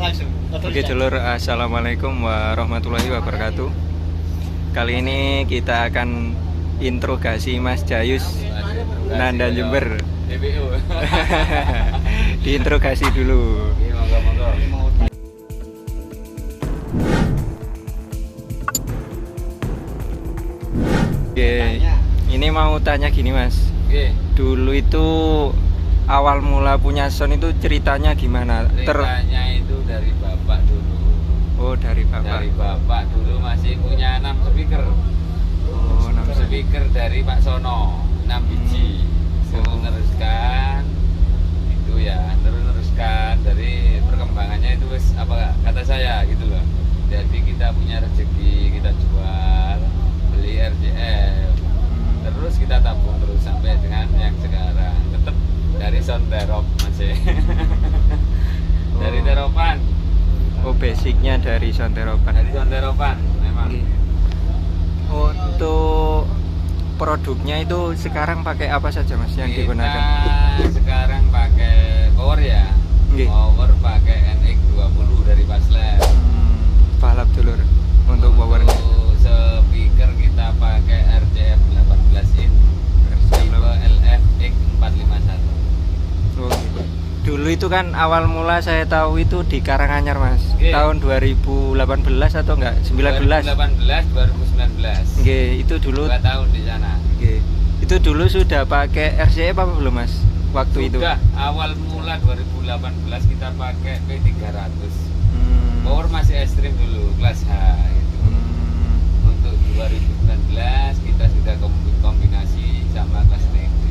langsung. Oke dulur, assalamualaikum warahmatullahi wabarakatuh. Kali ini kita akan interogasi Mas Jayus Nanda Jember. DBO. Diinterogasi dulu. Monggo. Oke, ini mau tanya gini Mas. Oke. Dulu itu awal mula punya sound itu ceritanya gimana? Ceritanya itu dari bapak dulu. Oh, dari bapak. Dari bapak dulu masih punya 6 speaker. Oh, 6 speaker dari Pak Sono, 6 biji. Terus meneruskan itu ya, terus meneruskan dari perkembangannya itu wis apa kata saya gitu loh. Jadi kita punya rezeki, kita jual, beli RJF. Terus kita tabung terus sampai dengan yang sekarang. Tetap dari sound terop masih. Dari teropan. Oh, basicnya dari sound teropan. Dari sound teropan memang. Untuk produknya itu sekarang pakai apa saja Mas yang Kita digunakan? sekarang pakai power ya. Nggih. Power pakai NX20 dari Paslab. Balap dulur untuk powernya. Speaker kita pakai RCF 18 in tipe LFX 451. Oh, gitu. Dulu itu kan awal mula saya tahu itu di Karanganyar Mas. Nggih. Tahun 2018 atau enggak? 19. 2018 2019. Nggih, itu dulu. 2 tahun di sana. Nggih. Itu dulu sudah pakai RCF apa belum Mas? Waktu itu. Sudah awal mula 2018 kita pakai P300. Hmm. Power masih ekstrim dulu, kelas H gitu. Untuk 2019 kita sudah kombinasi sama kelas TD.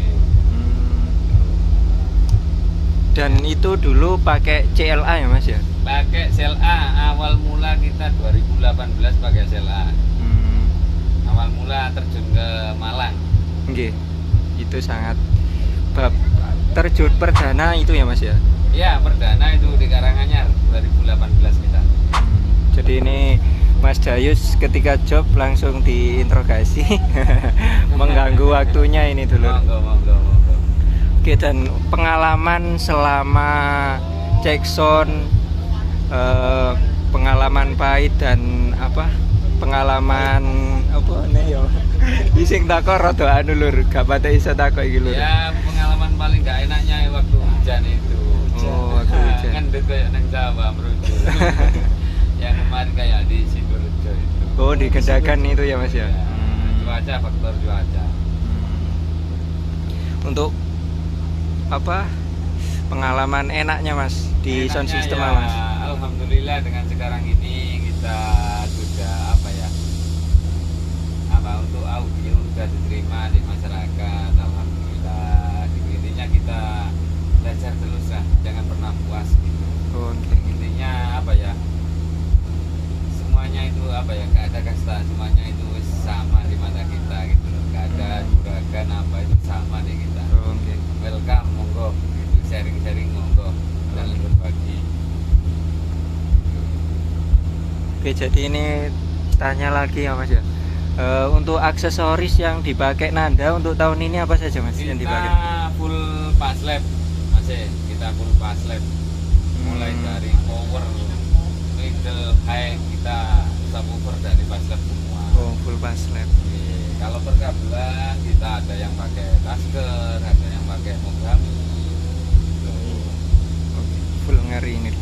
Dan itu dulu pakai CLA ya Mas ya? Pakai CLA, awal mula kita 2018 pakai CLA. Awal mula terjun ke Malang. Nggih. Itu sangat terjun perdana itu ya Mas ya? Ya, perdana itu di Karanganyar 2018 kita. Jadi ini Mas Jayus ketika job langsung diinterogasi. Mengganggu waktunya ini dulu. Monggo. Oke, dan pengalaman selama cek sound, pengalaman pahit dan apa? Pengalaman apa nih yo? Ising takor rada anu lur, gak pate iso takok iki lur. Ya, pengalaman paling gak enaknya waktu hujan itu. Oh, waktu hujan. Ngendut kayak nang Jawa merujuk. Yang kemarin kayak di Sidoarjo itu. Oh, di Gedakan itu ya Mas ya. Cuaca, faktor cuaca. Untuk apa? Pengalaman enaknya Mas di sound Enaknya system ya, Mas. Alhamdulillah dengan sekarang ini kita sudah untuk audio sudah diterima di masyarakat. Alhamdulillah. Intinya kita belajar terus lah, jangan pernah puas gitu. Oh, okay. Intinya semuanya itu nggak ada kasta, semuanya itu sama di mata kita gitu loh. Nggak ada juragan apa itu sama di kita. Oh, okay. Welcome, monggo gitu. Sharing monggo, saling berbagi. Oke, jadi ini tanya lagi ya Mas ya. Untuk aksesoris yang dipakai Nanda untuk tahun ini apa saja Mas yang dipakai? Kita full Paslab, masih kita full Paslab. Mulai dari power, middle, high kita subwoofer dari Paslab semua. Oh, full Paslab. Kalau perkabelan kita ada yang pakai Tasker, ada yang pakai Mogami. Oke, full ngeri ini.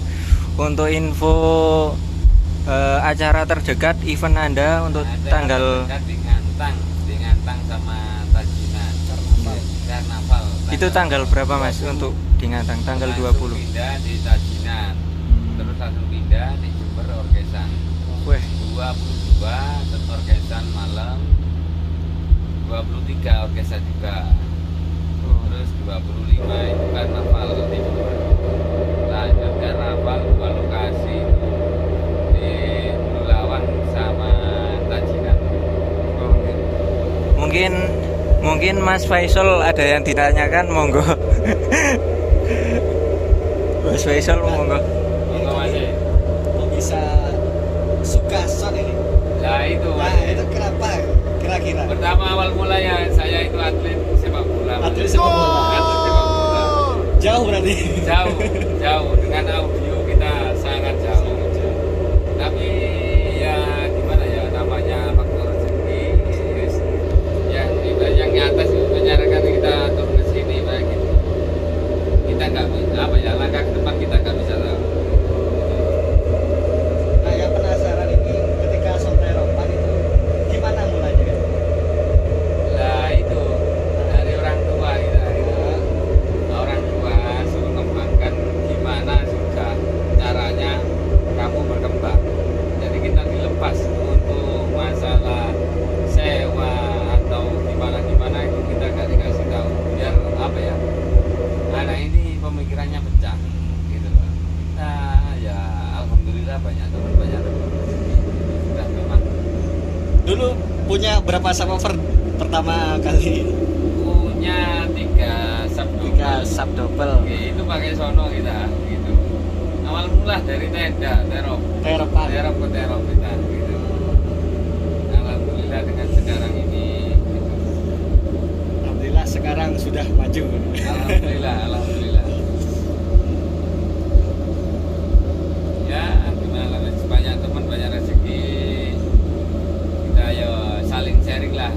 Untuk info acara terdekat event Anda untuk Ada tanggal di Ngantang sama Tajinan. Karnaval. itu tanggal berapa Mas untuk di Ngantang? Tanggal 20. Pindah di Tajinan. Terus langsung pindah di Jember Orkesan. Weh, 22 terus Orkesan malam. 23 Orkesan juga. Terus 25 itu karnaval di Jember. Lanjut karnaval 2 lokasi di Bulawang sama Tajinan. Mungkin Mas Faisal ada yang ditanyakan, monggo. Mas Faisal monggo. Monggo Mas. Kok bisa suka sound ini? Nah itu Nah, Mas. itu kenapa kira-kira? Pertama awal mula ya saya itu atlet sepak bola. Atlet sepak bola. Atlet sepak bola. Jauh berarti. Jauh dengan audio kita sangat jauh. punya berapa subwoofer pertama kali? Punya 3 subwoofer. 3 subdouble. Oke, itu pakai sono kita gitu. Awal mula dari tenda terop Teropan. ke terop kita gitu. Alhamdulillah dengan sekarang ini gitu. Alhamdulillah sekarang sudah maju. Alhamdulillah. Ya, gimana banyak teman banyak rezeki. Kita ya saling sharing lah.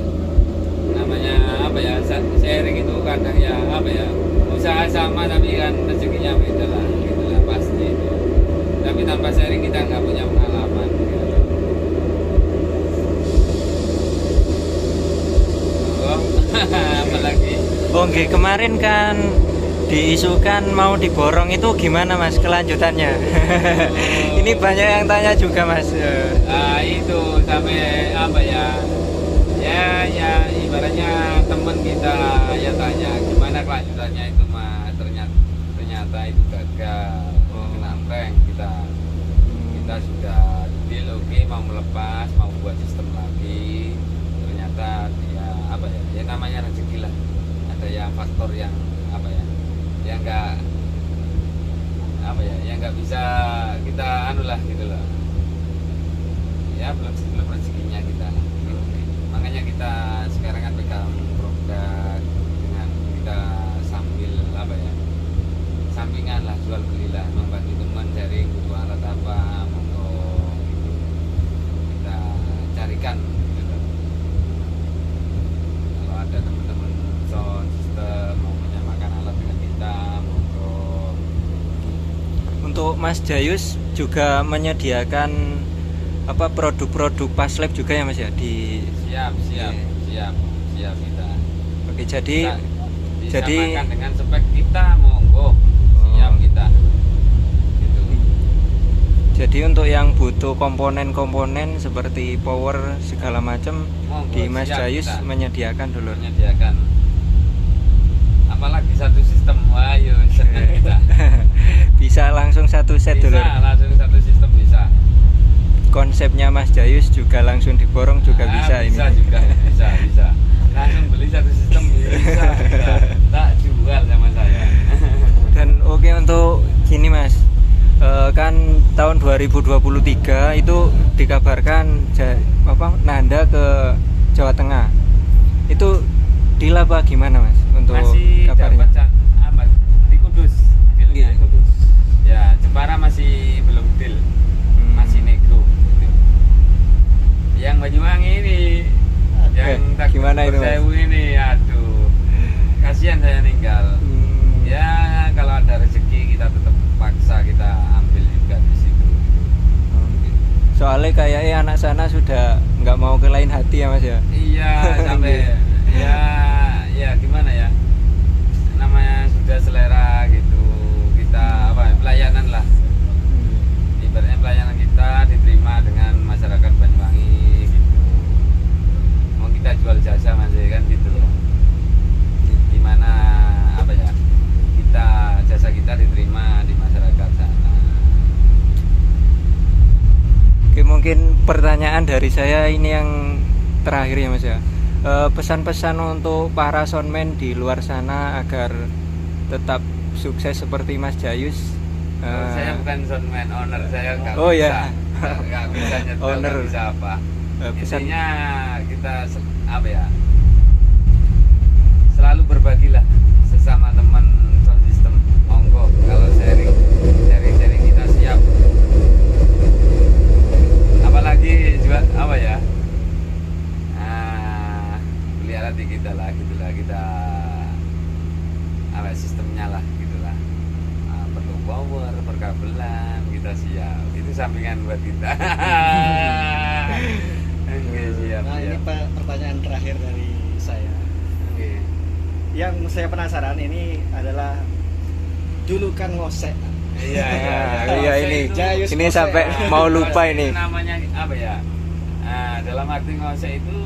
Namanya apa ya? Sharing itu kadang ya apa ya? Usaha sama tapi kan rezekinya beda lah, gitu lah pasti itu. Tapi tanpa sharing kita nggak punya pengalaman. Gitu. Oh, apalagi? Oke, kemarin kan diisukan mau diborong itu gimana Mas kelanjutannya? Ini banyak yang tanya juga Mas. Nah, itu sampai apa ya? Ya ibaratnya teman kita ya tanya gimana kelanjutannya itu Mas, ternyata itu gagal. Kena prank kita sudah deal oke, mau melepas, mau buat sistem lagi. Ternyata ya apa ya? Ya namanya rezeki lah. Ada yang faktor yang apa ya? Yang nggak bisa kita anu lah gitu loh. Ya belum rezekinya kita. Makanya kita sekarang kan pegang produk dengan kita sambil apa ya, sampingan lah, jual beli lah, membantu teman cari butuh alat apa, monggo gitu. Kita carikan gitu. Kalau ada teman-teman sound system mau menyamakan alat dengan kita, monggo. Untuk Mas Jayus juga menyediakan apa produk-produk paslab juga ya Mas ya di Siap kita. Oke, jadi Disamakan dengan spek kita, monggo. Siap kita. Gitu. jadi untuk yang butuh komponen-komponen seperti power segala macam Monggo, di Mas siap Jayus kita. menyediakan dulu. Menyediakan. Apalagi satu sistem, wah yo senang kita. Bisa langsung satu set dulu. Bisa langsung satu sistem bisa. Konsepnya Mas Jayus juga langsung diborong juga bisa ini. Bisa. Langsung beli satu sistem bisa. Tak jual sama saya. Dan oke untuk gini Mas, kan tahun 2023 itu dikabarkan Nanda ke Jawa Tengah. Itu deal apa gimana Mas untuk Masih kabarnya? dapat apa di Kudus. Dealnya Iya. Kudus. Ya, Jepara masih belum deal. Masih nego gitu. Yang Banyuwangi ini yang tak gimana itu, Mas? Sewu ini, aduh, kasihan saya ninggal. Ya kalau ada rezeki kita tetap paksa kita ambil juga di situ. Soalnya kayaknya anak sana sudah nggak mau ke lain hati ya Mas ya. Iya sampai ya gimana ya, namanya sudah selera gitu, kita apa pelayanan lah, ibaratnya pelayanan kita diterima dengan masyarakat Banyuwangi gitu. Mau kita jual jasa masih kan gitu loh, dimana apa ya, jasa kita diterima di masyarakat sana. Oke, mungkin pertanyaan dari saya ini yang terakhir ya Mas ya. Pesan-pesan untuk para soundman di luar sana agar tetap sukses seperti Mas Jayus. Saya bukan soundman, owner saya nggak Oh, bisa, ya. nggak bisa nyetel, Owner. nggak bisa apa. Pesan Intinya kita apa ya, selalu berbagilah sesama teman sound system, monggo. Kalau sharing kita siap. Apalagi juga apa ya, pelihara di kita lah gitulah, kita apa sistemnya lah gitulah. Perlu power, perkabelan, kita siap. Itu sampingan buat kita. Oke, siap. Nah, ini pertanyaan terakhir dari saya. Oke. Yang saya penasaran ini adalah julukan ngosek. Iya, iya, ini. Jayus Ini ngosek. sampai mau lupa Ngosek ini. itu namanya apa ya? Dalam arti ngosek itu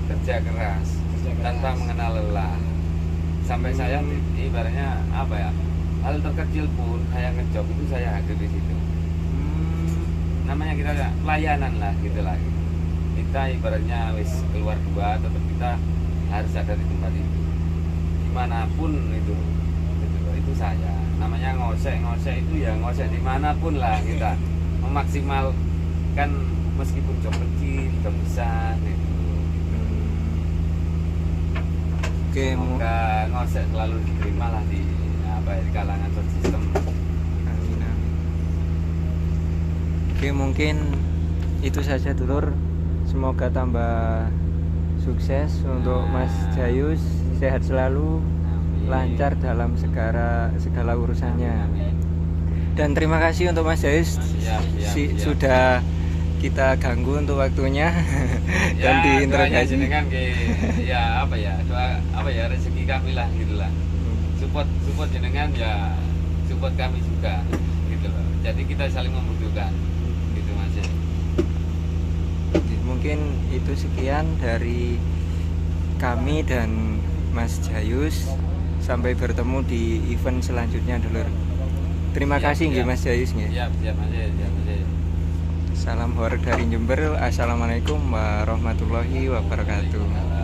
kerja keras tanpa mengenal lelah. Sampai saya ibaratnya apa ya? Hal terkecil pun saya ngejob itu saya hadir di situ. Namanya kita pelayanan lah gitu lah. kita ibaratnya wis keluar dua, tetap kita harus ada di tempat itu dimanapun itu saya namanya ngosek itu ya ngosek dimanapun lah kita memaksimalkan meskipun job kecil job besar gitu. Oke, Semoga ngosek selalu diterima lah di di kalangan sound system. amin, amin. Oke, mungkin itu saja dulur. Semoga tambah sukses untuk Mas Jayus, sehat selalu, Amin. lancar dalam segala urusannya. Amin. Dan terima kasih untuk Mas Jayus Siap. sudah kita ganggu untuk waktunya dan doanya diinterogasi. jenengan doa rezeki kami lah gitulah. Support jenengan ya support kami juga gitu loh. Jadi kita saling membutuhkan gitu Mas. Mungkin itu sekian dari kami dan Mas Jayus. Sampai bertemu di event selanjutnya dulur. Terima kasih nggih Mas Jayus nggih. Siap Mas. Salam horeg dari Jember. Assalamualaikum warahmatullahi wabarakatuh.